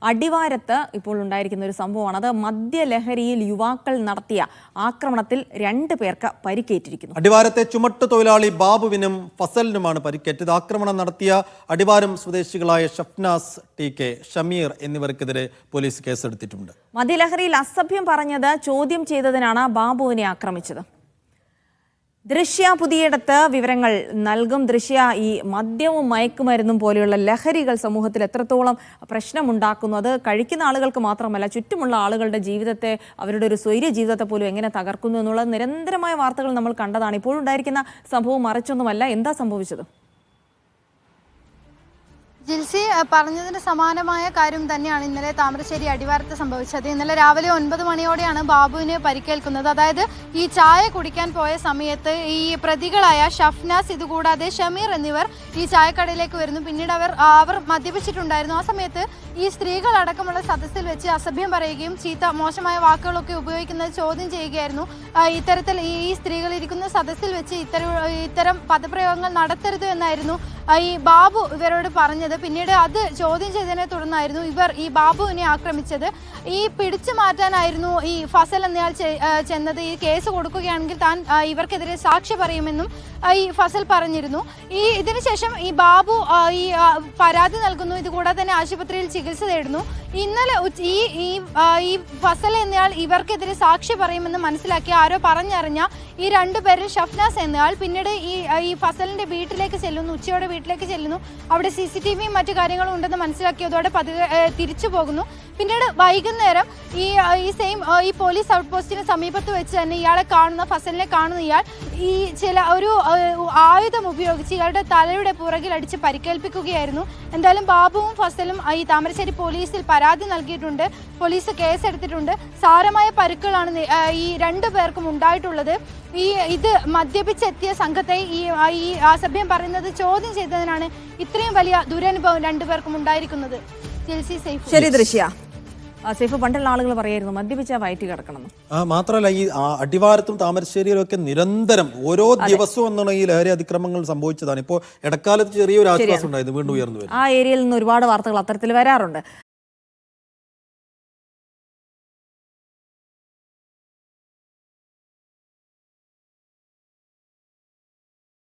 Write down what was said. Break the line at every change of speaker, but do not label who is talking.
അടിവാരത്ത് ഇപ്പോൾ ഉണ്ടായിരിക്കുന്ന ഒരു സംഭവമാണ്. അത് മദ്യലഹരിയിൽ യുവാക്കൾ നടത്തിയ ആക്രമണത്തിൽ 2 പേർക്ക് പരിക്കേറ്റിരിക്കുന്നു.
അടിവാരത്തെ ചുമട്ട് തൊഴിലാളി ബാബുവിനും ഫസലിനുമാണ് പരിക്കേറ്റത്. ആക്രമണം നടത്തിയ അടിവാരം സ്വദേശികളായ ഷഫ്നാസ് TK, ഷമീർ എന്നിവർക്കെതിരെ പോലീസ് കേസെടുത്തിട്ടുണ്ട്.
മദ്യലഹരിയിൽ അസഭ്യം പറഞ്ഞത് ചോദ്യം ചെയ്തതിനാണ് ബാബുവിനെ ആക്രമിച്ചത്. ദൃശ്യ പുതിയിടത്ത് വിവരങ്ങൾ നൽകും. ദൃശ്യ, ഈ മദ്യവും മയക്കുമരുന്നും പോലെയുള്ള ലഹരികൾ സമൂഹത്തിൽ എത്രത്തോളം പ്രശ്നമുണ്ടാക്കുന്നു, അത് കഴിക്കുന്ന ആളുകൾക്ക് മാത്രമല്ല ചുറ്റുമുള്ള ആളുകളുടെ ജീവിതത്തെ, അവരുടെ ഒരു സ്വൈര്യ ജീവിതത്തെ പോലും എങ്ങനെ തകർക്കുന്നു എന്നുള്ള നിരന്തരമായ വാർത്തകൾ നമ്മൾ കണ്ടതാണ്. ഇപ്പോഴുണ്ടായിരിക്കുന്ന സംഭവം മറിച്ചൊന്നുമല്ല. എന്താ സംഭവിച്ചത്?
ജിൽസി പറഞ്ഞതിന് സമാനമായ കാര്യം തന്നെയാണ് ഇന്നലെ താമരശ്ശേരി അടിവാരത്ത് സംഭവിച്ചത്. ഇന്നലെ രാവിലെ 9 മണിയോടെയാണ് ബാബുവിന് പരിക്കേൽക്കുന്നത്. അതായത് ഈ ചായ കുടിക്കാൻ പോയ സമയത്ത് ഈ പ്രതികളായ ഷഫ്നാസ്, ഇതുകൂടാതെ ഷമീർ എന്നിവർ ഈ ചായക്കടയിലേക്ക് വരുന്നു. പിന്നീട് അവർ മദ്യപിച്ചിട്ടുണ്ടായിരുന്നു. ആ സമയത്ത് ഈ സ്ത്രീകൾ അടക്കമുള്ള സദസ്സിൽ വെച്ച് അസഭ്യം പറയുകയും മോശമായ വാക്കുകളൊക്കെ ഉപയോഗിക്കുന്നത് ചോദ്യം ചെയ്യുകയായിരുന്നു. ഇത്തരത്തിൽ ഈ സ്ത്രീകൾ ഇരിക്കുന്ന സദസ്സിൽ വെച്ച് ഇത്തരം പദപ്രയോഗങ്ങൾ നടത്തരുത് എന്നായിരുന്നു ഈ ബാബു ഇവരോട് പറഞ്ഞത്. പിന്നീട് അത് ചോദ്യം ചെയ്തതിനെ തുടർന്നായിരുന്നു ഇവർ ഈ ബാബുവിനെ ആക്രമിച്ചത്. ഈ പിടിച്ചു മാറ്റാനായിരുന്നു ഈ ഫസൽ എന്നയാൾ ചെന്നത്. ഈ കേസ് കൊടുക്കുകയാണെങ്കിൽ താൻ ഇവർക്കെതിരെ സാക്ഷി പറയുമെന്നും ഈ ഫസൽ പറഞ്ഞിരുന്നു. ഇതിനുശേഷം ഈ ബാബു ഈ പരാതി നൽകുന്നു. ഇതുകൂടാതെ തന്നെ ആശുപത്രിയിൽ ചികിത്സ തേടുന്നു. ഇന്നലെ ഈ ഫസൽ എന്നയാൾ ഇവർക്കെതിരെ സാക്ഷി പറയുമെന്ന് മനസ്സിലാക്കി ആരോ പറഞ്ഞറിഞ്ഞ ഈ 2 പേരിൽ ഷഫ്നാസ് എന്നയാൾ പിന്നീട് ഈ ഫസലിന്റെ വീട്ടിലേക്ക് ചെല്ലുന്നു. ഉച്ചയോടെ വീട്ടിലേക്ക് ചെല്ലുന്നു. അവിടെ CCTVയും മറ്റു കാര്യങ്ങളും ഉണ്ടെന്ന് മനസ്സിലാക്കിയതോടെ തിരിച്ചു പോകുന്നു. പിന്നീട് വൈകുന്നേരം ഈ പോലീസ് ഔട്ട് പോസ്റ്റിന് സമീപത്ത് വെച്ച് തന്നെ ഫസലിനെ കാണുന്ന ഇയാൾ ഒരു ആയുധം ഉപയോഗിച്ച് ഇയാളുടെ തലയുടെ പുറകിൽ അടിച്ച് പരിക്കേൽപ്പിക്കുകയായിരുന്നു. എന്തായാലും ബാബുവും ഫസലും ഈ താമരശ്ശേരി പോലീസിൽ പരാതി നൽകിയിട്ടുണ്ട്. പോലീസ് കേസെടുത്തിട്ടുണ്ട്. സാരമായ പരിക്കുകളാണ് ഈ 2 പേർക്കും ഉണ്ടായിട്ടുള്ളത്. ഇത് മദ്യപിച്ചെത്തിയ സംഘത്തെ ഈ അസഭ്യം പറയുന്നത് ചോദ്യം ചെയ്തതിനാണ് ഇത്രയും വലിയ ദുരനുഭവം 2 പേർക്കും ഉണ്ടായിരിക്കുന്നത്.
ശരി ദൃശ്യ. സേഫ്, പണ്ടുള്ള ആളുകൾ പറയായിരുന്നു മദ്യപിച്ച വയറ്റി കിടക്കണം.
മാത്രമല്ല ഈ അടിവാരത്തും താമരശ്ശേരിയിലും ഒക്കെ നിരന്തരം ഓരോ ദിവസവും എന്നുള്ള ഈ ലഹരി അതിക്രമങ്ങൾ സംഭവിച്ചതാണ്. ഇപ്പോൾ ഇടക്കാലത്ത് ചെറിയൊരു ആശ്വാസം ഉണ്ടായിരുന്നു, വീണ്ടും ഉയർന്നു വരും.
ആ ഏരിയയിൽ നിന്ന് ഒരുപാട് വാർത്തകൾ അത്തരത്തിൽ വരാറുണ്ട്.